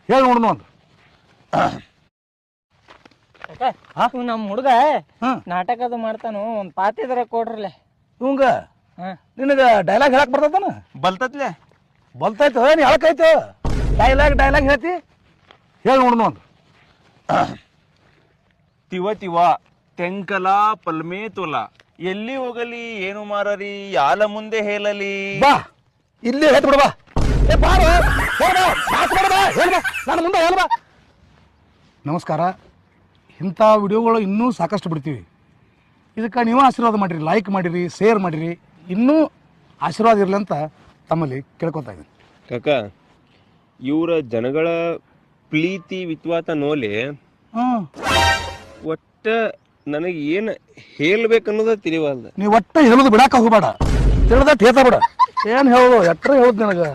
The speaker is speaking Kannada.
ಹೇಳಿ ನೋಡೋಣ ಒಂದು. ನಮ್ಮ ಹುಡುಗ ನಾಟಕ ಅದು ಮಾಡ್ತಾನು, ಒಂದ್ ಪಾತಿದ್ರ ಕೊಡ್ರಲೆ. ಇವಂಗ ನಿನಗ ಡೈಲಾಗ್ ಹೇಳಕ್ ಬರ್ತೈತಾನ? ಬಲ್ತತ್ಲೆ ಬಲ್ತಾಯ್ತು, ನೀ ಹೇಳಕಾಯ್ತು. ಡೈಲಾಗ್ ಹೇಳ್ತಿ, ಹೇಳಿ ನೋಡೋಣ ಒಂದು. ತಿವ ತಿವ ತೆಂಕಲ ಪಲ್ಮೆ ತುಲ, ಎಲ್ಲಿ ಹೋಗಲಿ ಏನು ಮಾರರಿ ಯಾಲ ಮುಂದೆ ಹೇಳಲಿ. ಬಾ ಇಲ್ಲಿ ಹೇಳ್ತು ಬಿಡ. ಬಾ ನಾನು ಮುಂದೆ ಹೇಳ. ಬಾ. ನಮಸ್ಕಾರ. ಇಂಥ ವಿಡಿಯೋಗಳು ಇನ್ನೂ ಸಾಕಷ್ಟು ಬಿಡ್ತೀವಿ. ಇದಕ್ಕೆ ನೀವು ಆಶೀರ್ವಾದ ಮಾಡಿರಿ, ಲೈಕ್ ಮಾಡಿರಿ, ಶೇರ್ ಮಾಡಿರಿ. ಇನ್ನೂ ಆಶೀರ್ವಾದ ಇರಲಿ ಅಂತ ತಮ್ಮಲ್ಲಿ ಕೇಳ್ಕೊತಾ ಇದ್ದೀನಿ. ಕಾಕ, ಇವರ ಜನಗಳ ಪ್ರೀತಿ ವಿಶ್ವಾಸ ನೋಲೆ ಒಟ್ಟ ನನಗೆ ಏನು ಹೇಳ್ಬೇಕನ್ನೋದ ತಿಳಿವಲ್ದ. ನೀವು ಒಟ್ಟ ಹೇಳೋದು ಬಿಡಾಕ ಹೋಗಬೇಡ, ತಿಳಿದ ಟೇತ ಬಿಡ. ಏನು ಹೇಳೋದು ಎಟ್ರ ಹೇಳೋದು ನನಗೆ